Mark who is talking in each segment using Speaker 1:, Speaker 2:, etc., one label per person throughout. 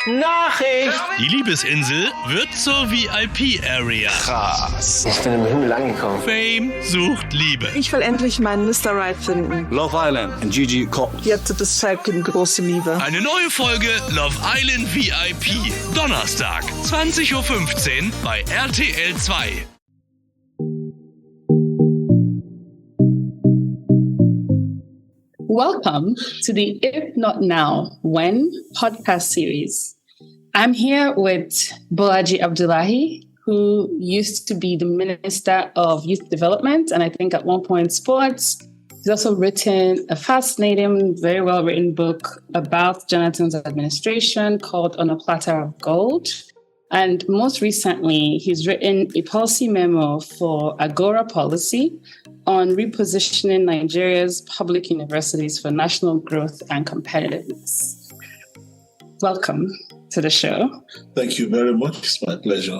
Speaker 1: Nachricht!
Speaker 2: Die Liebesinsel wird zur VIP-Area.
Speaker 1: Krass. Ich bin im Himmel angekommen.
Speaker 2: Fame sucht Liebe.
Speaker 3: Ich will endlich meinen Mr. Right finden.
Speaker 4: Love Island und Gigi kommt.
Speaker 3: Jetzt gibt es Zeit für die große Liebe.
Speaker 2: Eine neue Folge Love Island VIP. Donnerstag, 20.15 Uhr bei RTL 2.
Speaker 5: Welcome to the If Not Now, When podcast series. I'm here with Bolaji Abdullahi, who used to be the Minister of Youth Development and I think at one point sports. He's also written a fascinating, very well-written book about Jonathan's administration called On a Platter of Gold. And most recently, he's written a policy memo for Agora Policy on repositioning Nigeria's public universities for national growth and competitiveness. Welcome to the show.
Speaker 6: Thank you very much. It's my pleasure.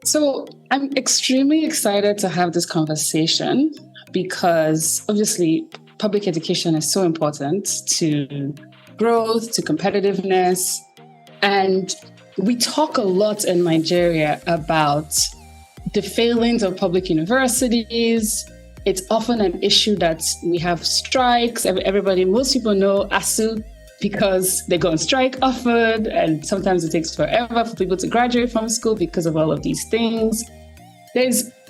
Speaker 5: So I'm extremely excited to have this conversation because obviously public education is so important to growth, to competitiveness. And we talk a lot in Nigeria about the failings of public universities. It's often an issue that we have strikes. Most people know ASU because they go on strike often, and sometimes it takes forever for people to graduate from school because of all of these things.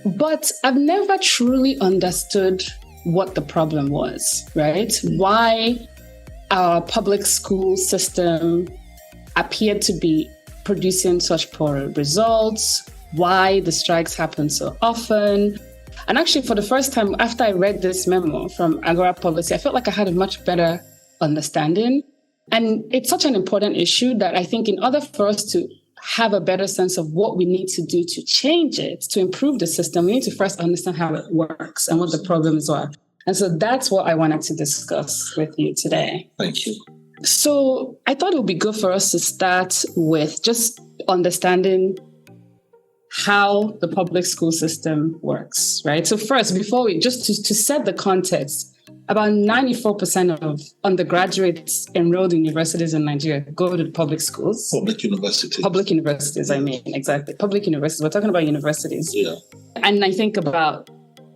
Speaker 5: But I've never truly understood what the problem was, right? Why our public school system appeared to be producing such poor results, why the strikes happen so often. And actually, for the first time, after I read this memo from Agora Policy, I felt like I had a much better understanding. And it's such an important issue that I think in order for us to have a better sense of what we need to do to change it, to improve the system, we need to first understand how it works and what the problems are. And so that's what I wanted to discuss with you today.
Speaker 6: Thank you.
Speaker 5: So I thought it would be good for us to start with just understanding how the public school system works, right? So first, before we, just to set the context, about 94% of undergraduates enrolled in universities in Nigeria go to public schools.
Speaker 6: Public universities.
Speaker 5: Public universities, I mean, exactly. Public universities. We're talking about universities.
Speaker 6: Yeah.
Speaker 5: And I think about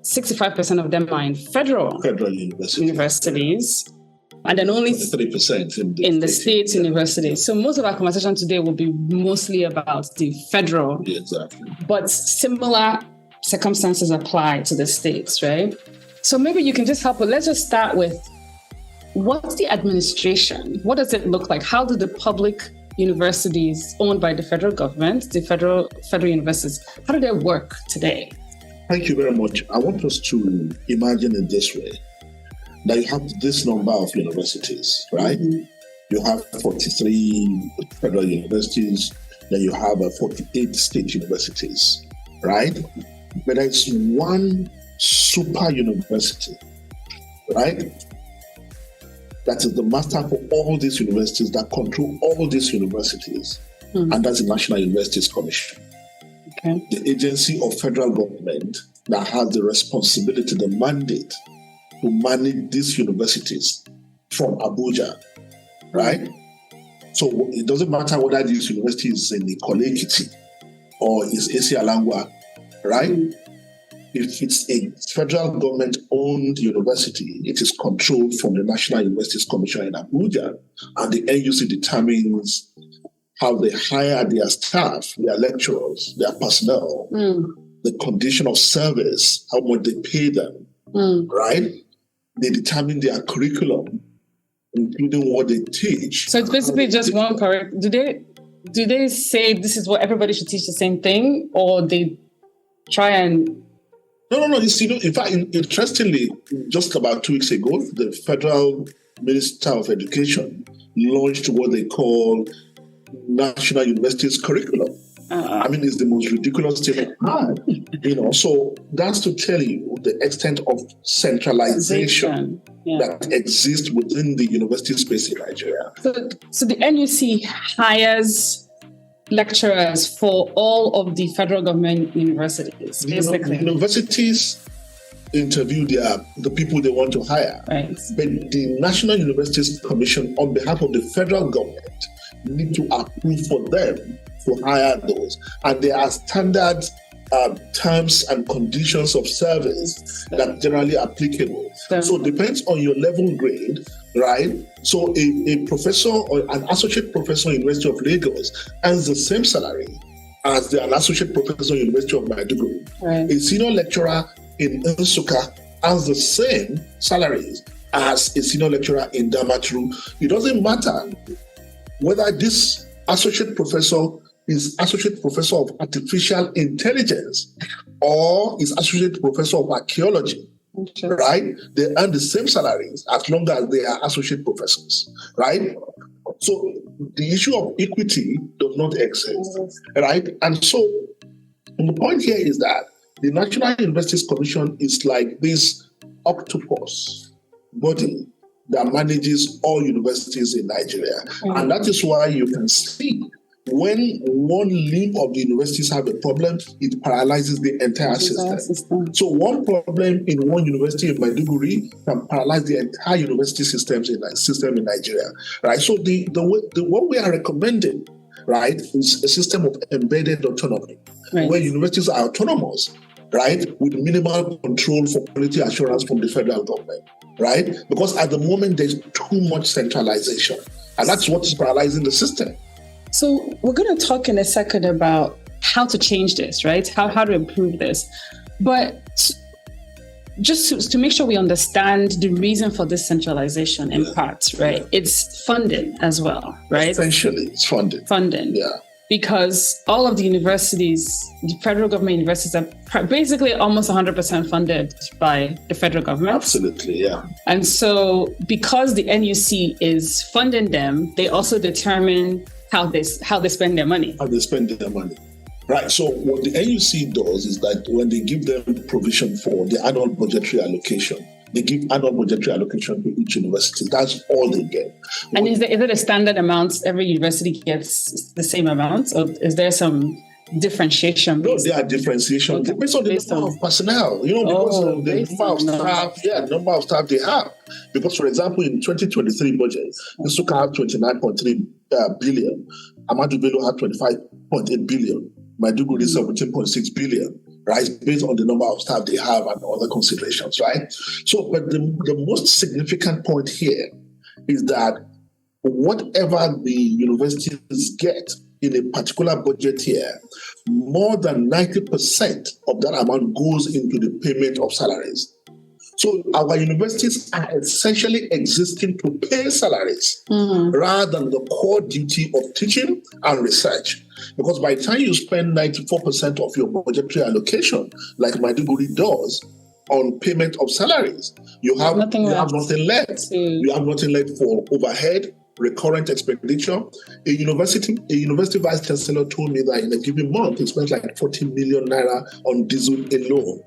Speaker 5: 65% of them are in federal universities. And then only
Speaker 6: 3%
Speaker 5: in the state universities. So most of our conversation today will be mostly about the federal.
Speaker 6: Yeah, exactly.
Speaker 5: But similar circumstances apply to the states, right? So maybe you can just help. Let's just start with what's the administration? What does it look like? How do the public universities owned by the federal government, the federal universities, how do they work today?
Speaker 6: Thank you very much. I want us to imagine it this way. That you have this number of universities, right? Mm-hmm. You have 43 federal universities, then you have 48 state universities, right? But it's one super university, right? That is the master for all these universities, that control all these universities. Mm-hmm. And that's the National Universities Commission. Okay. The agency of federal government that has the responsibility, the mandate to manage these universities from Abuja, right? So it doesn't matter whether this university is in the Ekiti or is AC Alangwa, right? If it's a federal government-owned university, it is controlled from the National Universities Commission in Abuja, and the NUC determines how they hire their staff, their lecturers, their personnel, the condition of service, how much they pay them, right? They determine their curriculum, including what they teach.
Speaker 5: So it's basically just one correct. Do they say this is what everybody should teach the same thing, or they try and?
Speaker 6: No. In fact, interestingly, just about 2 weeks ago, the Federal Minister of Education launched what they call National Universities Curriculum. I mean, it's the most ridiculous thing I've had. So that's to tell you the extent of centralization that exists within the university space in Nigeria.
Speaker 5: So the NUC hires lecturers for all of the federal government universities, basically.
Speaker 6: Universities interview the people they want to hire.
Speaker 5: Right.
Speaker 6: But the National Universities Commission, on behalf of the federal government, need to approve for them to hire those. And there are standard terms and conditions of service that are generally applicable. So it depends on your level grade, right? So a professor or an associate professor in University of Lagos earns the same salary as an associate professor in University of Maiduguri.
Speaker 5: Right.
Speaker 6: A senior lecturer in Nsukka earns the same salaries as a senior lecturer in Damaturu. It doesn't matter whether this associate professor is associate professor of artificial intelligence or is associate professor of archaeology, right? They earn the same salaries as long as they are associate professors, right? So the issue of equity does not exist, right? And so the point here is that the National Universities Commission is like this octopus body that manages all universities in Nigeria. And that is why you can see when one limb of the universities have a problem, it paralyzes the entire system. So one problem in one university in Maiduguri can paralyze the entire university system in Nigeria, right? So what we are recommending, right, is a system of embedded autonomy, where universities are autonomous, right, with minimal control for quality assurance from the federal government, right? Because at the moment, there's too much centralization, and that's what is paralyzing the system.
Speaker 5: So we're going to talk in a second about how to change this, right? How to improve this. But just to make sure we understand the reason for this centralization in parts, right? It's funding as well, right?
Speaker 6: Essentially, it's funding. Yeah.
Speaker 5: Because all of the universities, the federal government universities are basically almost 100% funded by the federal government.
Speaker 6: Absolutely, yeah.
Speaker 5: And so because the NUC is funding them, they also determine how they spend their money. Right. So what the NUC does is that when they give them provision for the annual budgetary allocation, they give annual budgetary allocation to each university. That's all they get. And is it a standard amount? Every university gets the same amount, or is there some differentiation?
Speaker 6: No, there are differentiation based on the number of personnel. Because of the number of staff they have. Because, for example, in 2023 budget, Nsukka had 29.3 billion. Ahmadu Bello had 25.8 billion. Maiduguri 17.6 billion. Right, based on the number of staff they have and other considerations, right? So, but the most significant point here is that whatever the universities get in a particular budget year, more than 90% of that amount goes into the payment of salaries. So our universities are essentially existing to pay salaries rather than the core duty of teaching and research. Because by the time you spend 94% of your budgetary allocation, like Maiduguri does, on payment of salaries, you have nothing left. You have nothing left for overhead, recurrent expenditure. A university vice chancellor told me that in a given month, he spent like 40 million naira on diesel alone.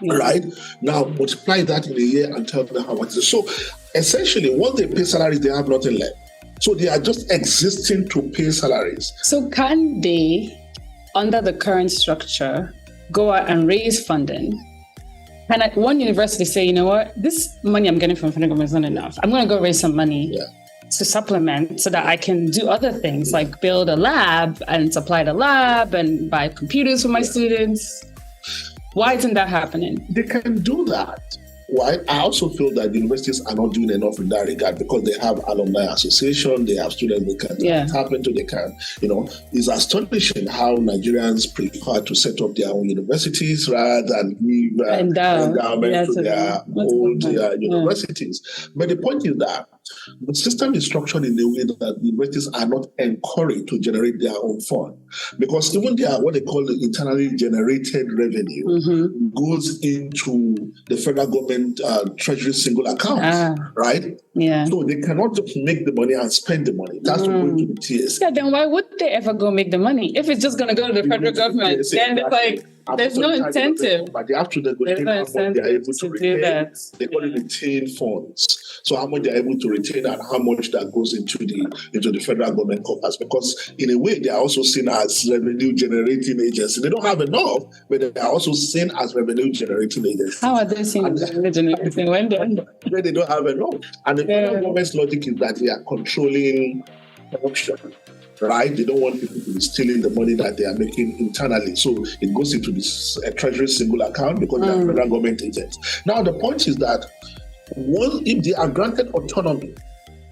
Speaker 6: Right? Now, multiply that in a year and tell them how much it is. So, essentially, once they pay salaries, they have nothing left. So, they are just existing to pay salaries.
Speaker 5: So, can they, under the current structure, go out and raise funding? Can one university say, you know what, this money I'm getting from federal government is not enough. I'm going to go raise some money to supplement so that I can do other things like build a lab and supply the lab and buy computers for my students. Why isn't that happening?
Speaker 6: They can do that. Why? I also feel that universities are not doing enough in that regard because they have alumni association, they have students they can tap into, they can, it's astonishing how Nigerians prefer to set up their own universities rather than give endowment to their old universities. But the point is that the system is structured in a way that universities are not encouraged to generate their own fund. Because even their, what they call the internally generated revenue goes into the federal government treasury single account, right?
Speaker 5: Yeah.
Speaker 6: So they cannot just make the money and spend the money. That's going to the TS.
Speaker 5: Yeah, then why would they ever go make the money? If it's just going to go to the federal government, then it's like, there's no incentive.
Speaker 6: But they have to negotiate how much they're able to retain. They call it retain funds. So how much they're able to retain and how much that goes into the federal government coffers. Because in a way, they are also seen as revenue generating agencies. They don't have enough, but they are also seen as revenue generating agencies.
Speaker 5: How are they seen as revenue generating when
Speaker 6: they don't have enough? And the federal government's logic is that they are controlling corruption, right? They don't want people to be stealing the money that they are making internally. So it goes into this Treasury single account because they are federal government agents. Now, the point is that if they are granted autonomy,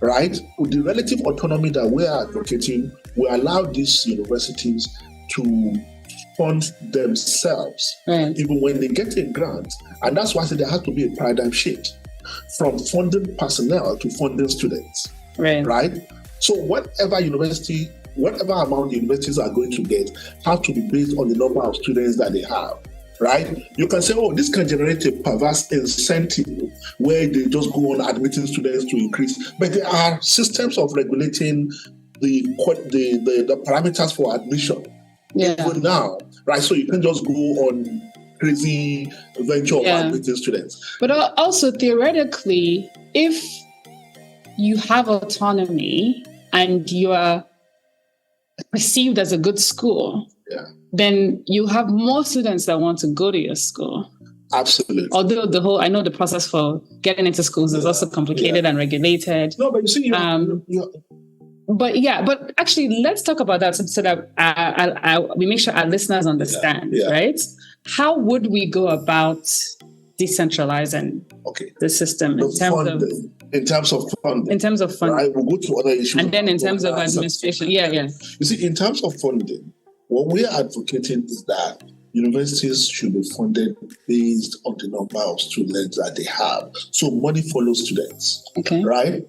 Speaker 6: right, with the relative autonomy that we are advocating, we allow these universities to fund themselves, even when they get a grant. And that's why I said there has to be a paradigm shift from funding personnel to funding students, right? So whatever amount the universities are going to get has to be based on the number of students that they have, right? You can say, this can generate a perverse incentive where they just go on admitting students to increase, but there are systems of regulating the parameters for admission. Even now, right? So you can just go on crazy venture of admitting students.
Speaker 5: But also theoretically, if you have autonomy and you are perceived as a good school, then you have more students that want to go to your school.
Speaker 6: Absolutely.
Speaker 5: Although I know the process for getting into schools is also complicated and regulated.
Speaker 6: No, but you see,
Speaker 5: But actually, let's talk about that so that we make sure our listeners understand, right? How would we go about decentralizing the system in terms of funding?
Speaker 6: Right, we'll go to other issues.
Speaker 5: And then in terms of administration, You
Speaker 6: see, in terms of funding, what we are advocating is that universities should be funded based on the number of students that they have. So money follows students, right?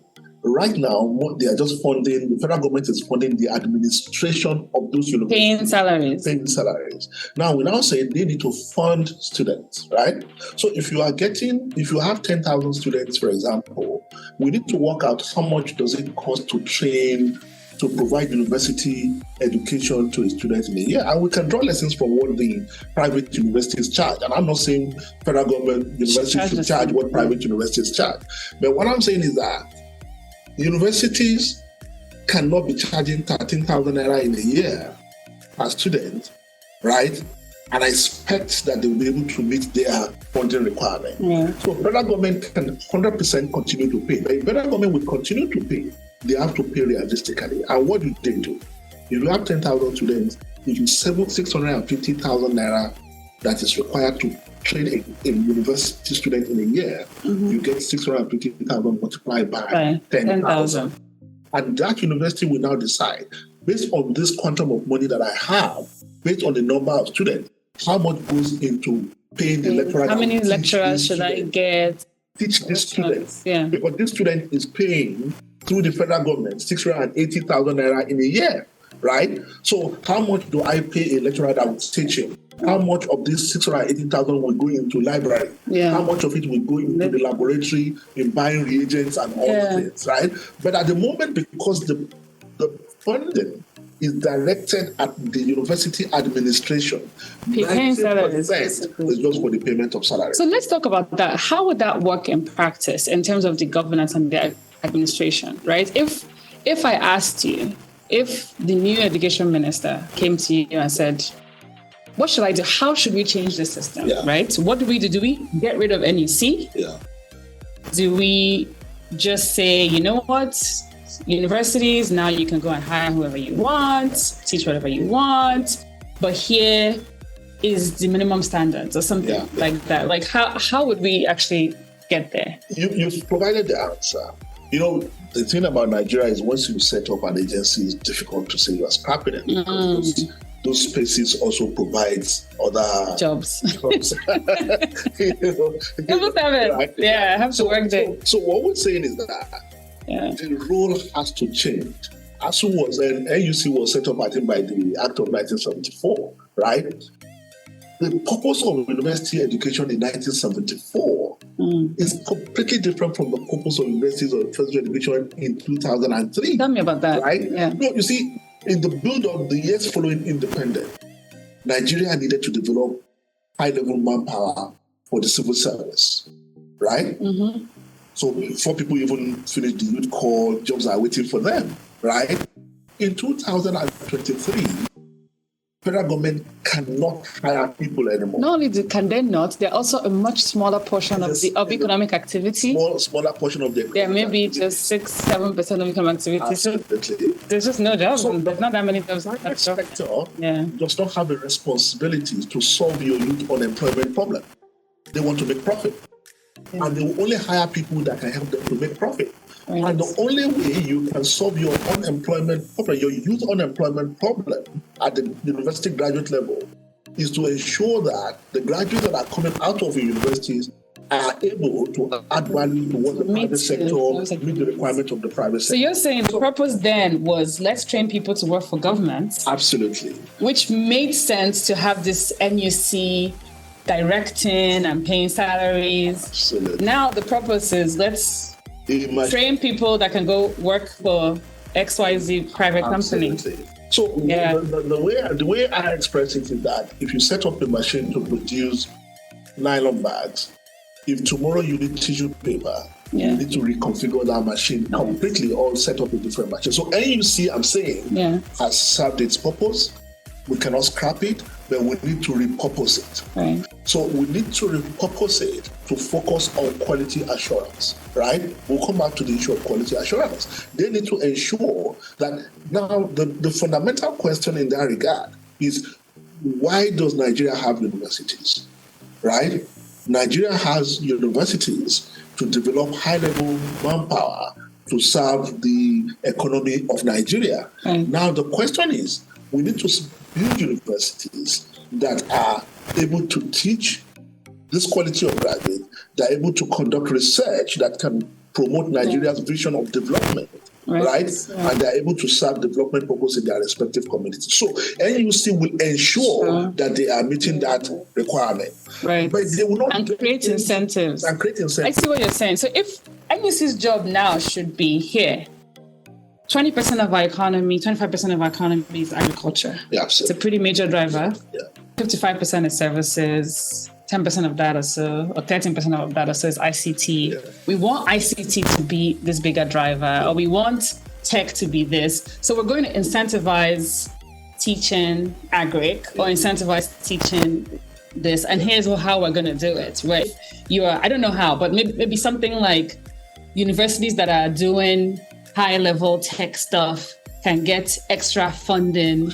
Speaker 6: Right now, they are just funding, the federal government is funding the administration of those universities. Paying salaries. Now, we're now saying they need to fund students, right? So if you have 10,000 students, for example, we need to work out how much does it cost to provide university education to a student in a year. And we can draw lessons from what the private universities charge. And I'm not saying federal government universities should charge what private universities charge. But what I'm saying is that universities cannot be charging 13,000 naira in a year per student, right? And I expect that they will be able to meet their funding requirement. So federal government can 100% continue to pay. But if federal government will continue to pay, they have to pay realistically. And what do they do? If you have 10,000 students, if you 650,000 naira that is required to train a university student in a year, you get 650,000 multiplied by 10,000. And that university will now decide, based on this quantum of money that I have, based on the number of students, how much goes into paying the lecturer.
Speaker 5: How many lecturers should I get?
Speaker 6: Teach this student. Because this student is paying through the federal government 680,000 naira in a year, right? So how much do I pay a lecturer that will teach him? How much of this 680,000 will go into library? How much of it will go into the laboratory in buying reagents and all of this, right? But at the moment, because the funding is directed at the university administration,
Speaker 5: paying salaries
Speaker 6: is just for the payment of salary.
Speaker 5: So let's talk about that. How would that work in practice in terms of the governance and the administration, right? If I asked you, if the new education minister came to you and said, what should I do? How should we change the system, right? What do we do? Do we get rid of NEC? Do we just say, you know what? Universities, now you can go and hire whoever you want, teach whatever you want, but here is the minimum standards or something like that. Like how would we actually get there?
Speaker 6: You've provided the answer. You know, the thing about Nigeria is once you set up an agency, it's difficult to say you are scrapping it. Because those spaces also provide other
Speaker 5: jobs.
Speaker 6: You know,
Speaker 5: right? I have to work there.
Speaker 6: So what we're saying is that the role has to change. NUC was set up, I think, by the Act of 1974, right? The purpose of university education in 1974 is completely different from the purpose of universities or tertiary education in 2003.
Speaker 5: Tell me about that.
Speaker 6: Right? No, you see, in the build-up, the years following independence, Nigeria needed to develop high-level manpower for the civil service, right? So before people even finish the youth corps, jobs are waiting for them, right? In 2023, federal government cannot hire people anymore.
Speaker 5: Not only can they not, they're also a much smaller portion of economic activity.
Speaker 6: Smaller portion of the
Speaker 5: there may be just 6-7% of economic activity.
Speaker 6: Absolutely.
Speaker 5: So there's just no jobs.
Speaker 6: So
Speaker 5: there's not that many jobs.
Speaker 6: The private sector does not have a responsibility to solve your youth unemployment problem. They want to make profit. And they will only hire people that can help them to make profit. Right. And the only way you can solve your unemployment problem, your youth unemployment problem at the university graduate level, is to ensure that the graduates that are coming out of your universities are able to add value to what the private sector, meet the requirements of the private sector.
Speaker 5: So you're saying the purpose then was let's train people to work for government?
Speaker 6: Absolutely. Which
Speaker 5: made sense to have this NUC directing and paying salaries.
Speaker 6: Absolutely.
Speaker 5: Now the purpose is let's train people that can go work for XYZ private company.
Speaker 6: So the way I express it is that if you set up a machine to produce nylon bags, if tomorrow you need tissue paper, you need to reconfigure that machine completely or set up a different machine. So NUC, I'm saying, has served its purpose. We cannot scrap it, but we need to repurpose it.
Speaker 5: Right.
Speaker 6: So we need to repurpose it to focus on quality assurance, right? We'll come back to the issue of quality assurance. They need to ensure that now the fundamental question in that regard is, why does Nigeria have universities, right? Nigeria has universities to develop high-level manpower to serve the economy of Nigeria. Now the question is, we need to build universities that are able to teach this quality of graduate, that are able to conduct research that can promote Nigeria's vision of development, right? And they're able to serve development purposes in their respective communities. So NUC will ensure that they are meeting that requirement.
Speaker 5: Right.
Speaker 6: But they will not
Speaker 5: create incentives.
Speaker 6: And create incentives.
Speaker 5: I see what you're saying. So if NUC's job now should be here, 20% of our economy, 25% of our economy is agriculture.
Speaker 6: Yeah, absolutely.
Speaker 5: It's a pretty major driver.
Speaker 6: Yeah.
Speaker 5: 55% is services, 10% of data, or 13% of data, so is ICT. Yeah. We want ICT to be this bigger driver, or we want tech to be this. So we're going to incentivize teaching agric or incentivize teaching this. And here's how we're going to do it, right? I don't know how, but maybe something like universities that are doing high-level tech stuff can get extra funding,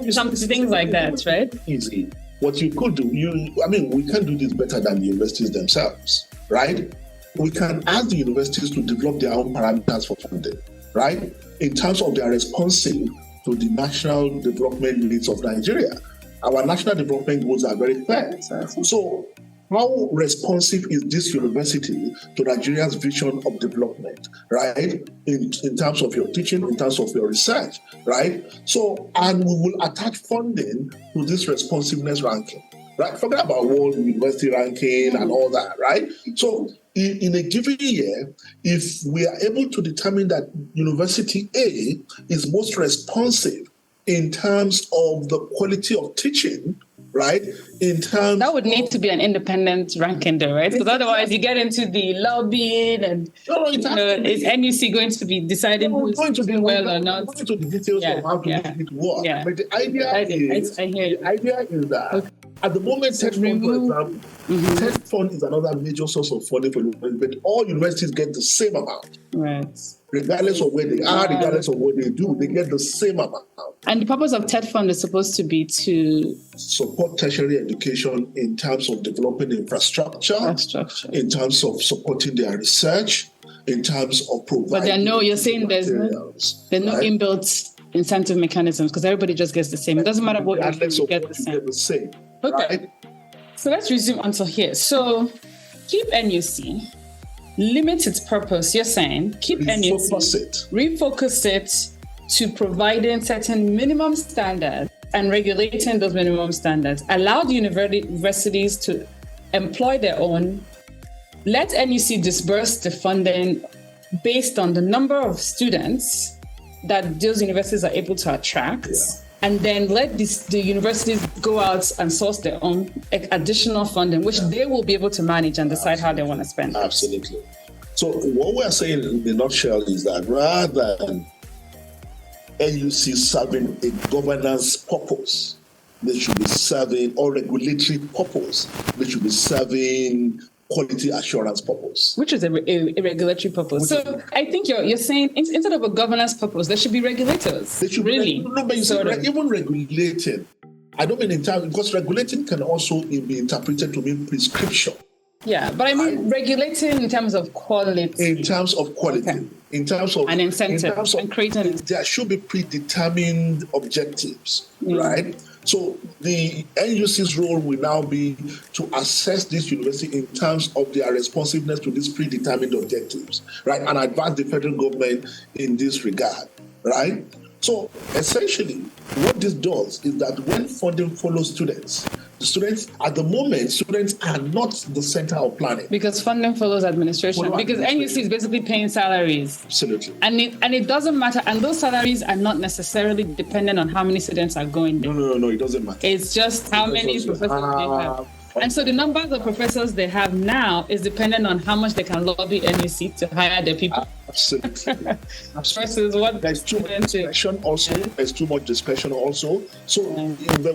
Speaker 5: some things like that, right?
Speaker 6: Easy. What you could do, we can do this better than the universities themselves, right? We can ask the universities to develop their own parameters for funding, right? In terms of their responsive to the national development needs of Nigeria. Our national development goals are very clear. So how responsive is this university to Nigeria's vision of development, right? In terms of your teaching, in terms of your research, right? So, and we will attach funding to this responsiveness ranking, right? Forget about world university ranking and all that, right? So, in a given year, if we are able to determine that University A is most responsive in terms of the quality of teaching, right?
Speaker 5: That would need to be an independent ranking, though, right? Because otherwise, you get into the lobbying, and is NUC going to be deciding who's doing well or not?
Speaker 6: Going to the details of how to make it work.
Speaker 5: Yeah.
Speaker 6: But the idea is that at the moment, TED Fund, for example, TED Fund is another major source of funding for universities, but all universities get the same amount.
Speaker 5: Right.
Speaker 6: Regardless of where they are, regardless of what they do, they get the same amount.
Speaker 5: And the purpose of TED Fund is supposed to be to
Speaker 6: support tertiary education in terms of developing infrastructure, in terms of supporting their research, in terms of providing.
Speaker 5: But you're saying there's no inbuilt incentive mechanisms because everybody just gets the same. It doesn't matter what you get the same. Okay. Right? So let's resume until here. So keep NUC. Limit its purpose, you're saying. Keep refocus it to providing certain minimum standards and regulating those minimum standards. Allow the universities to employ their own. Let NUC disperse the funding based on the number of students that those universities are able to attract. Yeah. And then let the universities go out and source their own additional funding, which they will be able to manage and decide how they want to spend it.
Speaker 6: Absolutely. So what we're saying in a nutshell is that rather than NUC serving a governance purpose, they should be serving, or regulatory purpose, they should be serving quality assurance purpose.
Speaker 5: Which is a regulatory purpose. So I think you're saying instead of a governance purpose, there should be regulators.
Speaker 6: They should
Speaker 5: really.
Speaker 6: No, but you see, even regulating, I don't mean in terms, because regulating can also be interpreted to mean prescription.
Speaker 5: Yeah, but I mean regulating in terms of quality.
Speaker 6: In terms of quality. Okay. In terms of...
Speaker 5: An incentive. And creating...
Speaker 6: There should be predetermined objectives, right? So the NUC's role will now be to assess this university in terms of their responsiveness to these predetermined objectives, right? And advise the federal government in this regard, right? So essentially, what this does is that when funding follows students, the students, at the moment, students are not the center of planning. Because funding follows administration. Because NUC is basically paying salaries. Absolutely. And it doesn't matter. And those salaries are not necessarily dependent on how many students are going there. No, it doesn't matter. It's just how many professors they have. And so the numbers of professors they have now is dependent on how much they can lobby NUC to hire their people. Absolutely. Versus what there's too much discretion also. There's too much discretion also. So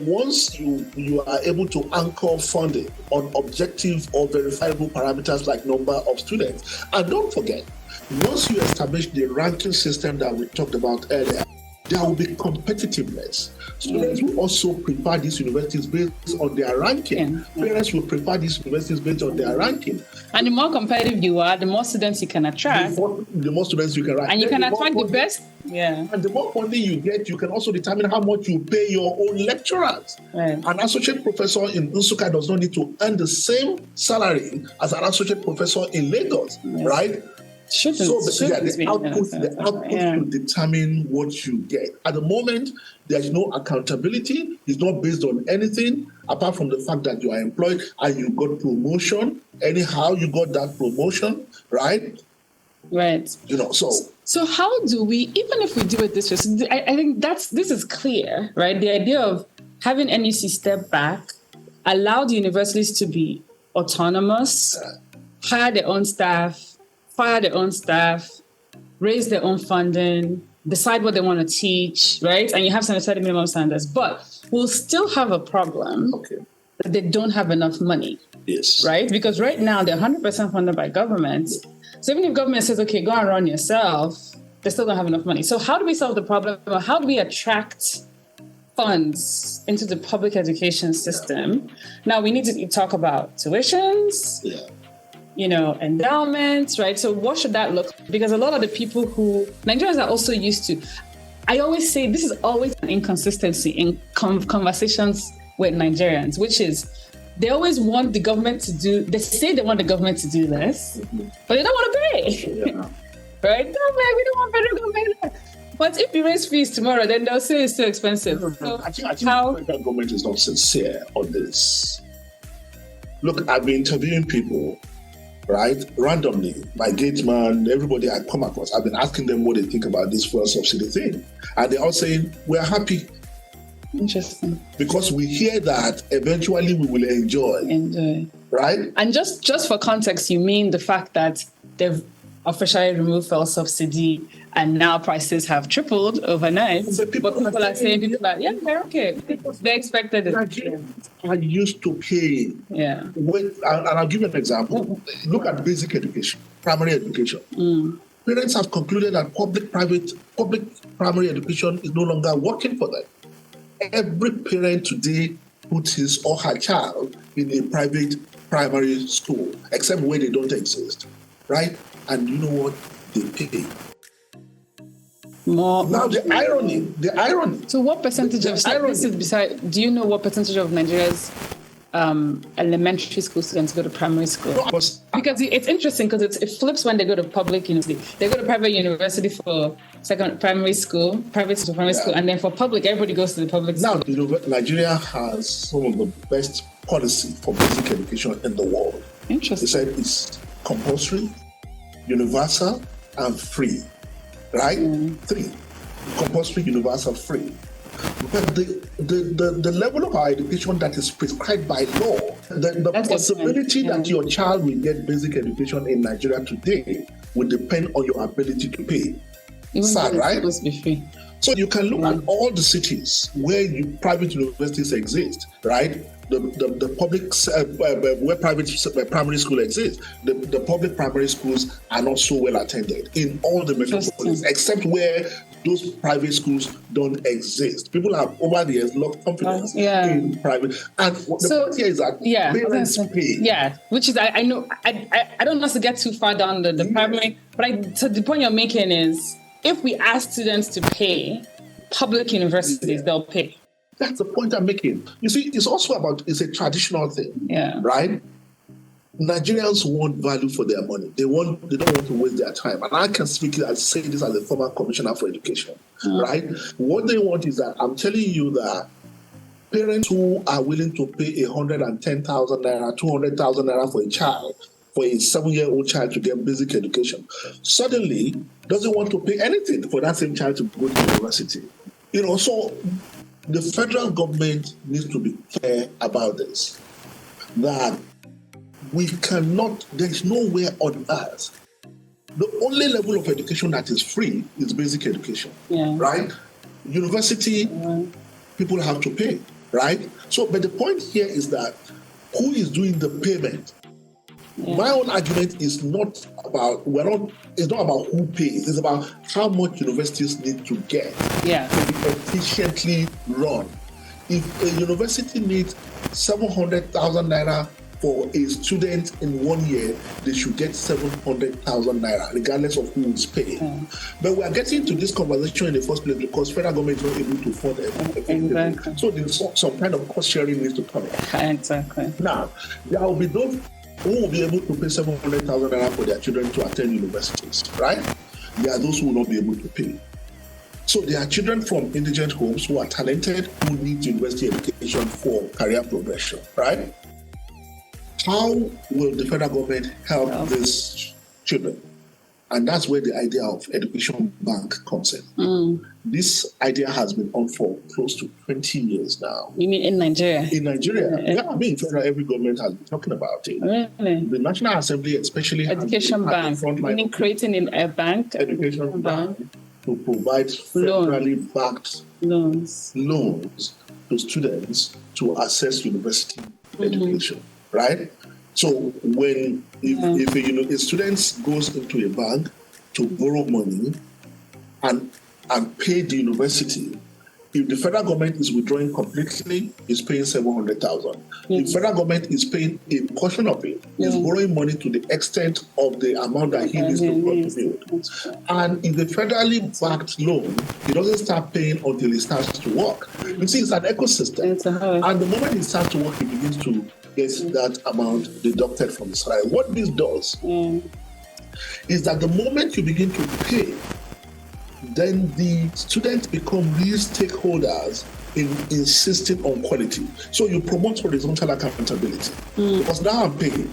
Speaker 6: once you are able to anchor funding on objective or verifiable parameters like number of students, and don't forget, once you establish the ranking system that we talked about earlier, there will be competitiveness. Students will also prefer these universities based on their ranking. Parents will prefer these universities based on their ranking. And the more competitive you are, the more students you can attract. The more students you can attract. And you can attract the best. Yeah. And the more funding you get, you can also determine how much you pay your own lecturers. Right. An associate professor in Nsukka does not need to earn the same salary as an associate professor in Lagos, right? The output should determine what you get. At the moment, there's no accountability. It's not based on anything apart from the fact that you are employed and you got promotion. Anyhow, you got that promotion, right? Right. So how do we, even if we do it this way, I think this is clear, right? The idea of having NUC step back, allow the universities to be autonomous, hire their own staff, fire their own staff, raise their own funding, decide what they want to teach, right? And you have some certain minimum standards. But we'll still have a problem that they don't have enough money. Yes. Right? Because right now they're 100% funded by government. So even if government says, okay, go and run yourself, they still don't have enough money. So how do we solve the problem? Or how do we attract funds into the public education system? Now we need to talk about tuitions. Yeah. Endowments, right? So what should that look like? Because a lot of the people who Nigerians are also used to, I always say this is always an inconsistency in conversations with Nigerians, which is they always want the government to do, they say they want the government to do this, but they don't want to pay. Yeah. Right? No, man, we don't want federal government. But if you raise fees tomorrow, then they'll say it's too expensive. So I think the federal government is not sincere on this. Look, I've been interviewing people, right? Randomly, my gate man, everybody I come across, I've been asking them what they think about this fuel subsidy thing. And they're all saying, we're happy. Interesting. Because we hear that eventually we will enjoy. Right? And just for context, you mean the fact that they've officially removed fuel subsidy and now prices have tripled overnight. But people are saying, they're okay. They expected it. Nigerians are used to paying. Yeah. And I'll give you an example. Look at basic education, primary education. Parents have concluded that public primary education is no longer working for them. Every parent today puts his or her child in a private primary school, except where they don't exist, right? And you know what? They pay. More. Now the irony. So what percentage do you know what percentage of Nigeria's elementary school students go to primary school? Because it's interesting because it flips when they go to public university. They go to private university for primary school, private to primary school, and then for public, everybody goes to the public school. Now, Nigeria has some of the best policy for basic education in the world. Interesting. They said it's compulsory, universal, and free. Right? 3. Compulsory, universal, free. But the level of our education that is prescribed by law, the possibility that your child will get basic education in Nigeria today will depend on your ability to pay. Sad, right? It's supposed to be free. So you can look at all the cities where private universities exist, right? The public, where private primary school exists, the public primary schools are not so well attended in all the metropolis, except where those private schools don't exist. People have over the years lost confidence in private. And the point here is that parents pay.
Speaker 5: Yeah, which is, I know, I don't want us to get too far down the primary, but so the point you're making is, if we ask students to pay, public universities, they'll pay.
Speaker 6: That's the point I'm making. You see, it's also it's a traditional thing, right? Nigerians want value for their money. They don't want to waste their time. And I can say this as a former commissioner for education, right? What they want is that, I'm telling you that parents who are willing to pay 110,000 naira, 200,000 naira for a child, for a 7-year-old child to get basic education, suddenly doesn't want to pay anything for that same child to go to university. So the federal government needs to be clear about this, that we cannot, there's nowhere on earth. The only level of education that is free is basic education, right? University, people have to pay, right? So, but the point here is that who is doing the payment? My own argument is not about who pays. It's about how much universities need to get to be efficiently run. If a university needs 700,000 naira for a student in 1 year, they should get 700,000 naira, regardless of who is paying. But we are getting to this conversation in the first place because federal government is not able to fund it. So there's some kind of cost sharing needs to come in.
Speaker 5: Exactly.
Speaker 6: Now, there will be those who will be able to pay 700,000 naira for their children to attend universities, right? There are those who will not be able to pay. So there are children from indigent homes who are talented, who need university education for career progression, right? How will the federal government help these children? And that's where the idea of education bank comes in. This idea has been on for close to 20 years now.
Speaker 5: You mean in Nigeria?
Speaker 6: In Nigeria. Yeah, I mean, every government has been talking about it.
Speaker 5: Really?
Speaker 6: The National Assembly especially
Speaker 5: education bank, meaning creating a bank.
Speaker 6: Education bank to provide federally backed loans to students to access university education, right? So when if a student goes into a bank to borrow money and pay the university, if the federal government is withdrawing completely, is paying 700,000. The federal government is paying a portion of it. Is borrowing money to the extent of the amount that he needs to contribute. And in the federally backed loan, he doesn't start paying until he starts to work. You see, it's an ecosystem. And the moment he starts to work, he begins to get that amount deducted from his salary. What this does is that the moment you begin to pay, then the students become real stakeholders in insisting on quality. So you promote horizontal accountability. Because now I'm paying,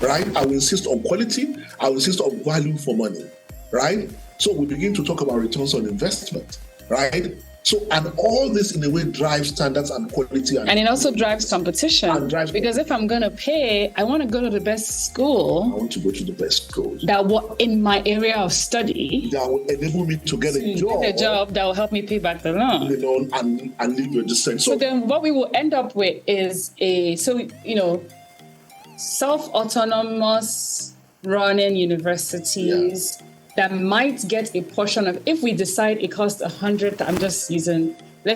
Speaker 6: right? I will insist on quality. I will insist on value for money, right? So we begin to talk about returns on investment, right? So, and all this in a way drives standards and quality.
Speaker 5: And it also drives competition. Because if I'm going to pay, I want to go to the best school.
Speaker 6: I want to go to the best school.
Speaker 5: That will, in my area of study.
Speaker 6: That will enable me to get a job.
Speaker 5: Get a job that will help me pay back the loan.
Speaker 6: The loan and leave your descent.
Speaker 5: So then what we will end up with is self-autonomous running universities that might get a portion of, if we decide it costs 100, let's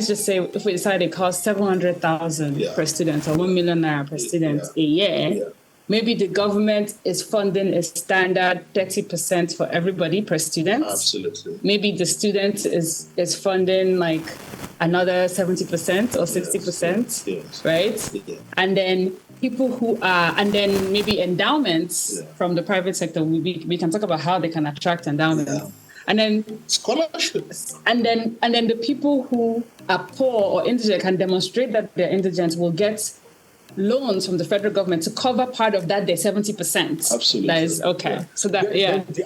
Speaker 5: just say if we decide it costs 700,000 per student or 1 million naira per student a year, maybe the government is funding a standard 30% for everybody per student.
Speaker 6: Absolutely.
Speaker 5: Maybe the student is funding like another 70% or 60%, right? Yeah. And then people who are, and then maybe endowments from the private sector, we can talk about how they can attract endowments. Yeah. And then
Speaker 6: scholarships.
Speaker 5: And then the people who are poor or indigent can demonstrate that they're indigent will get loans from the federal government to cover part of that, their 70%.
Speaker 6: Absolutely.
Speaker 5: That is okay. Yeah. So that,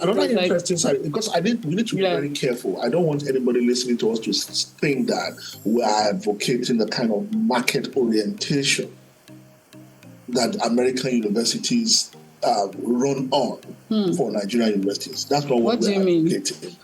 Speaker 6: Another interesting side, because we need to be very careful. I don't want anybody listening to us to think that we are advocating the kind of market orientation that American universities run on for Nigerian universities. That's not what we're advocating.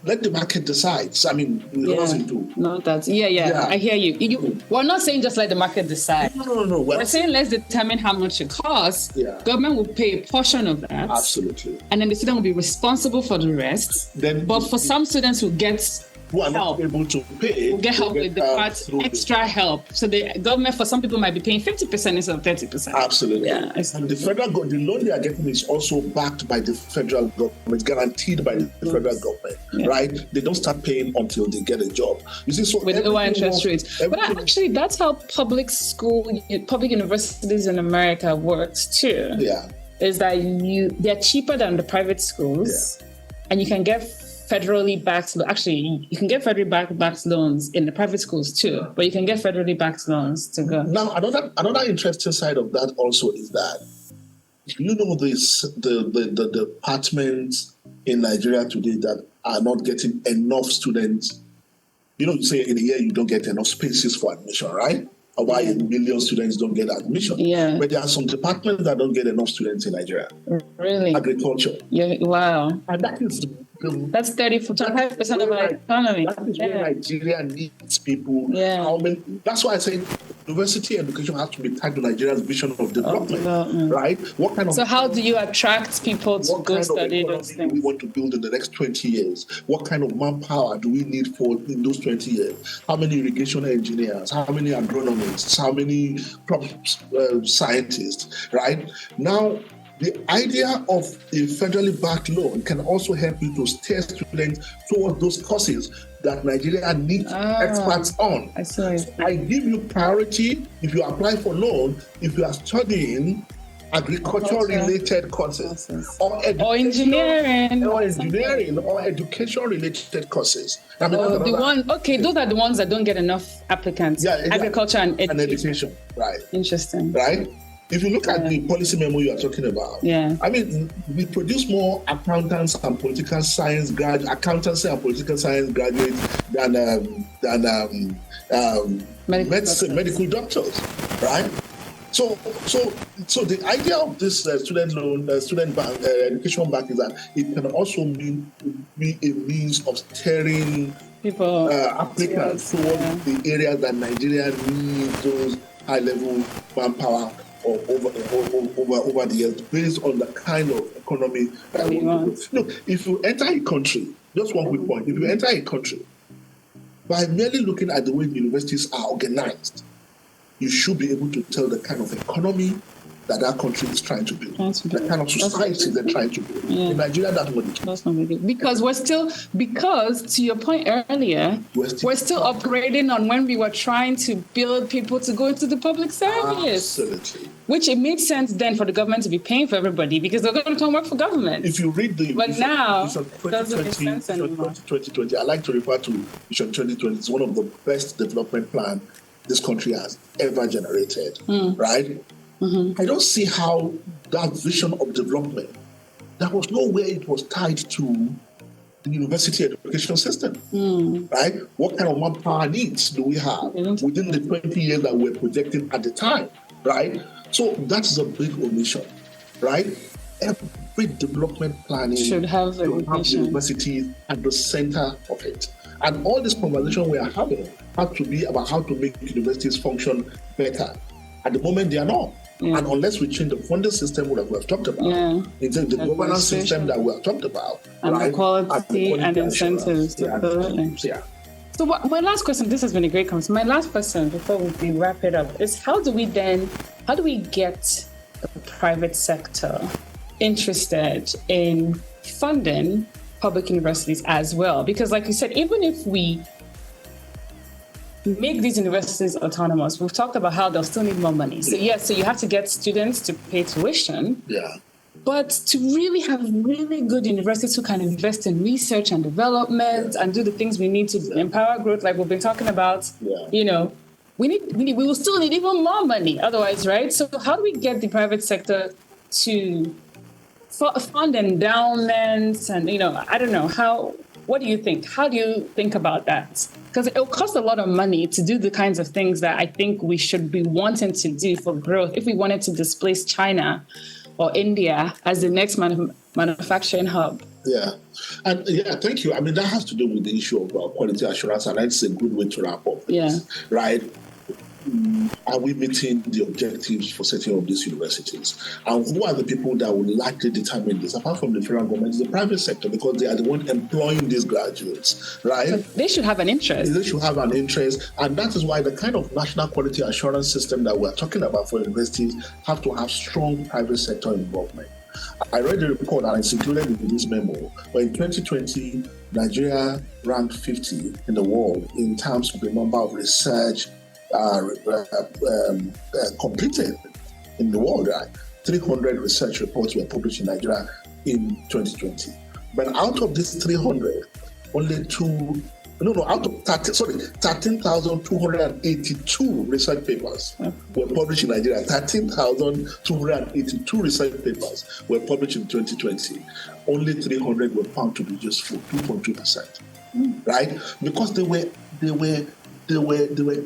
Speaker 6: let the market decide. So, I mean,
Speaker 5: No, that's I hear you. We're not saying just let the market decide.
Speaker 6: No.
Speaker 5: We're saying let's determine how much it costs.
Speaker 6: Yeah.
Speaker 5: Government will pay a portion of that.
Speaker 6: Absolutely.
Speaker 5: And then the student will be responsible for the rest. But for some students who
Speaker 6: are not able to pay,
Speaker 5: will get help with the part, extra help. So the government, for some people, might be paying 50% instead of 30%.
Speaker 6: Absolutely.
Speaker 5: Yeah.
Speaker 6: And the loan they are getting is also backed by the federal government, guaranteed by the federal government, right? They don't start paying until they get a job. You see, so
Speaker 5: with lower interest rates. But actually, that's how public universities in America works too.
Speaker 6: Yeah.
Speaker 5: Is that they're cheaper than the private schools, and you can get federally backed. Actually, you can get federally backed loans in the private schools too, but you can get federally backed loans to go.
Speaker 6: Now, another interesting side of that also is that the departments in Nigeria today that are not getting enough students. You say in a year you don't get enough spaces for admission, right? Or why 1 million students don't get admission.
Speaker 5: Yeah.
Speaker 6: But there are some departments that don't get enough students in Nigeria.
Speaker 5: Really?
Speaker 6: Agriculture.
Speaker 5: Yeah. Wow.
Speaker 6: And that is
Speaker 5: that's 35% of our economy.
Speaker 6: That is where Nigeria needs people.
Speaker 5: Yeah.
Speaker 6: That's why I say university education has to be tied to Nigeria's vision of development, right?
Speaker 5: So how do you attract people to go study those things?
Speaker 6: What kind of economy do we want to build in the next 20 years? What kind of manpower do we need in those 20 years? How many irrigation engineers? How many agronomists? How many crop scientists, right? Now, the idea of a federally backed loan can also help you to steer students towards those courses that Nigeria needs experts on.
Speaker 5: I see.
Speaker 6: So I give you priority if you apply for loan, if you are studying agriculture-related courses or
Speaker 5: engineering
Speaker 6: or education-related courses. I mean,
Speaker 5: those are the ones that don't get enough applicants. Agriculture and education.
Speaker 6: Right.
Speaker 5: Interesting.
Speaker 6: Right. If you look at the policy memo you are talking about, I mean, we produce more accountancy and political science graduates than medical doctors, right? So the idea of this student bank, education bank is that it can also be a means of steering
Speaker 5: people
Speaker 6: applicants towards the areas that Nigeria needs those high-level manpower over the years, based on the kind of economy that we want. Look, if you enter a country, just one quick point, if you enter a country, by merely looking at the way the universities are organized, you should be able to tell the kind of economy that country is trying to build, the kind of society they're trying to build. In Nigeria, that's not it.
Speaker 5: Because to your point earlier, we're still upgrading on when we were trying to build people to go into the public service.
Speaker 6: Absolutely.
Speaker 5: Which it made sense then for the government to be paying for everybody because they're going to come work for government.
Speaker 6: If you read
Speaker 5: but now it doesn't make sense anymore.
Speaker 6: 2020, I like to refer to Vision 2020. It's one of the best development plans this country has ever generated, right? Mm-hmm. I don't see how that vision of development, there was no way it was tied to the university education system, right? What kind of manpower needs do we have within the 20 years that we're projecting at the time, right? So that's a big omission, right? Every development planning
Speaker 5: should have
Speaker 6: universities at the center of it. And all this conversation we are having has to be about how to make universities function better. At the moment, they are not. Yeah. And unless we change the funding system that we have talked about, the governance system that we have talked about,
Speaker 5: and the quality and incentives. So my last question, this has been a great conversation. My last question before we wrap it up is how do we get the private sector interested in funding public universities as well? Because like you said, even if we make these universities autonomous, we've talked about how they'll still need more money. So so you have to get students to pay tuition.
Speaker 6: Yeah.
Speaker 5: But to really have really good universities who can invest in research and development and do the things we need to empower growth, like we've been talking about, we will still need even more money otherwise, right? So how do we get the private sector to fund endowments and, I don't know, what do you think? How do you think about that? Because it'll cost a lot of money to do the kinds of things that I think we should be wanting to do for growth. If we wanted to displace China or India as the next manufacturing hub.
Speaker 6: Yeah. And thank you. I mean, that has to do with the issue of quality assurance, and that's a good way to wrap up this, right? Are we meeting the objectives for setting up these universities? And who are the people that will likely determine this? Apart from the federal government, it's the private sector, because they are the one employing these graduates, right?
Speaker 5: So they should have an interest.
Speaker 6: They should have an interest. And that is why the kind of national quality assurance system that we're talking about for universities have to have strong private sector involvement. I read the report, and it's included in this memo, but in 2020, Nigeria ranked 50 in the world in terms of the number of research completed in the world, right? 300 research reports were published in Nigeria in 2020. But out of these 300, only 13,282 research papers were published in Nigeria. 13,282 research papers were published in 2020. Only 300 were found to be useful, 2.2%, right? Because they were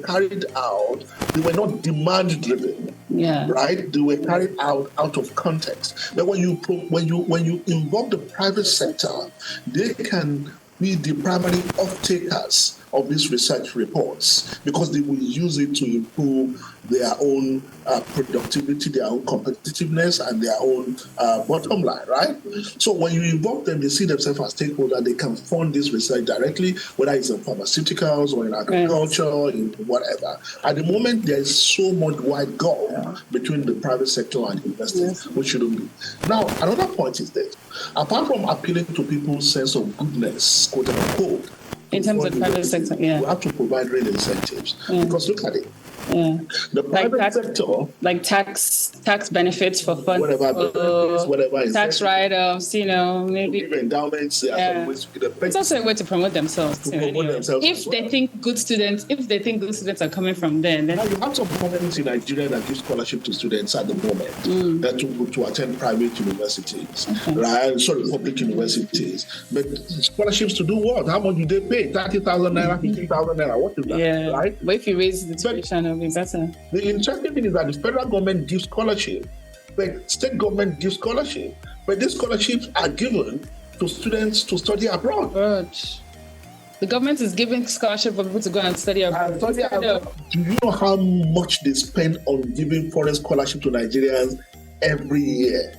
Speaker 6: carried out. They were not demand driven, right? They were carried out of context. But when you involve the private sector, they can be the primary off-takers of these research reports, because they will use it to improve their own productivity, their own competitiveness, and their own bottom line, right? So when you involve them, they see themselves as stakeholders. They can fund this research directly, whether it's in pharmaceuticals or in agriculture, in whatever. At the moment, there is so much wide gulf between the private sector and investors, which shouldn't be. Now, another point is this. Apart from appealing to people's sense of goodness, quote unquote,
Speaker 5: in terms of private sector,
Speaker 6: we have to provide real incentives. Because look at it. The private sector,
Speaker 5: like tax benefits for funds,
Speaker 6: whatever
Speaker 5: tax write-offs, maybe
Speaker 6: endowments.
Speaker 5: It's also a way to promote themselves. If they think good students are coming from there, then
Speaker 6: now you have some governments in Nigeria that give scholarship to students at the moment to attend private universities, right? Sorry, public universities. But scholarships to do what? How much do they pay? 30,000 naira, 50,000 naira. What is that? Right?
Speaker 5: But if you raise the tuition, it'll be better.
Speaker 6: The interesting thing is that the federal government gives scholarship, the state government gives scholarship, but these scholarships are given to students to study abroad.
Speaker 5: The government is giving scholarship for people to go and study abroad.
Speaker 6: Do you know how much they spend on giving foreign scholarship to Nigerians every year?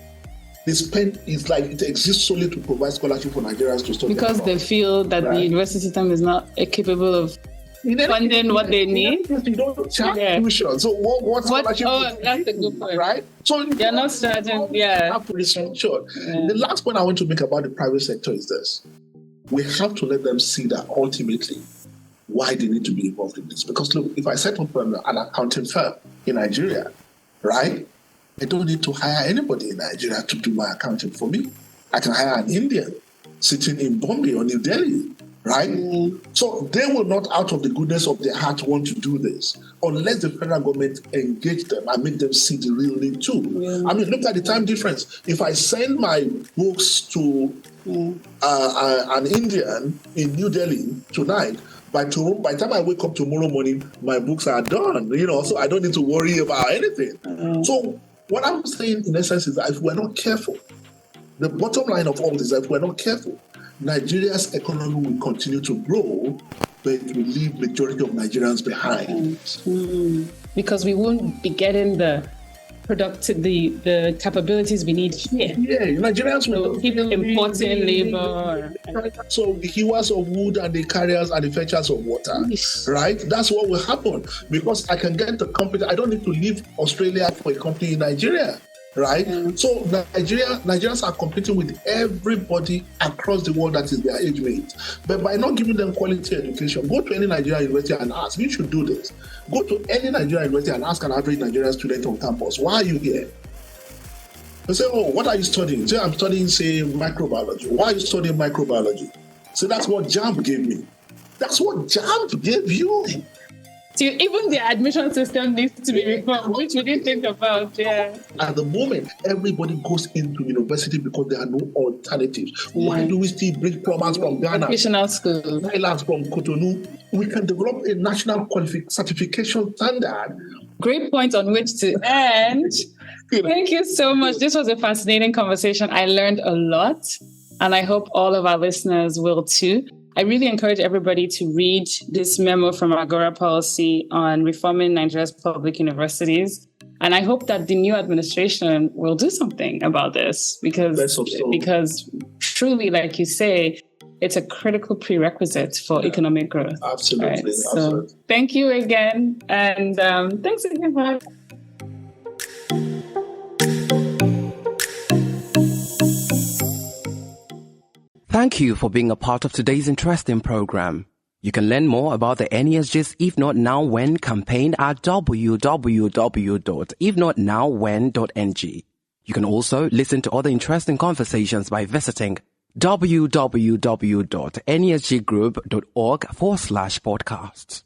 Speaker 6: They spend, it's like it exists solely to provide scholarship for Nigerians to study
Speaker 5: because
Speaker 6: abroad.
Speaker 5: They feel that the university system is not capable of funding what they need.
Speaker 6: You don't charge tuition. So what scholarship?
Speaker 5: That's a good point.
Speaker 6: Right? So
Speaker 5: they're not charging.
Speaker 6: Have to restructure. The last point I want to make about the private sector is this. We have to let them see that ultimately why they need to be involved in this. Because look, if I set up an accounting firm in Nigeria, right? I don't need to hire anybody in Nigeria to do my accounting for me. I can hire an Indian sitting in Bombay or New Delhi, right? So they will not, out of the goodness of their heart, want to do this unless the federal government engage them and make them see the real need too. I mean, look at the time difference. If I send my books to an Indian in New Delhi tonight, by the time I wake up tomorrow morning, my books are done, so I don't need to worry about anything. So what I'm saying in essence is that if we're not careful, the bottom line of all this is that if we're not careful, Nigeria's economy will continue to grow, but it will leave majority of Nigerians behind.
Speaker 5: Because we won't be getting the the capabilities we need here.
Speaker 6: Nigerians will
Speaker 5: keep importing labor.
Speaker 6: So the hewers of wood and the carriers and the fetchers of water, right? That's what will happen because I can get the company. I don't need to leave Australia for a company in Nigeria. Right? So Nigerians are competing with everybody across the world that is their age mate. But by not giving them quality education, go to any Nigerian university and ask. You should do this. Go to any Nigerian university and ask an average Nigerian student on campus, why are you here? They say, oh, what are you studying? Say, I'm studying, say, microbiology. Why are you studying microbiology? So that's what JAMB gave me. That's what JAMB gave you.
Speaker 5: So even the admission system needs to be reformed, which we didn't think about.
Speaker 6: At the moment, everybody goes into university because there are no alternatives. Why do we still bring plumbers from Ghana?
Speaker 5: Vocational school.
Speaker 6: Islands from Cotonou. We can develop a national certification standard.
Speaker 5: Great point on which to end. Thank you so much. This was a fascinating conversation. I learned a lot, and I hope all of our listeners will too. I really encourage everybody to read this memo from Agora Policy on reforming Nigeria's public universities. And I hope that the new administration will do something about this because truly, like you say, it's a critical prerequisite for economic growth.
Speaker 6: Absolutely.
Speaker 5: Right?
Speaker 6: Absolutely.
Speaker 5: So thank you again. And thanks again for having me.
Speaker 7: Thank you for being a part of today's interesting program. You can learn more about the NESG's If Not Now When campaign at www.ifnotnowwhen.ng. You can also listen to other interesting conversations by visiting www.nesggroup.org/podcasts.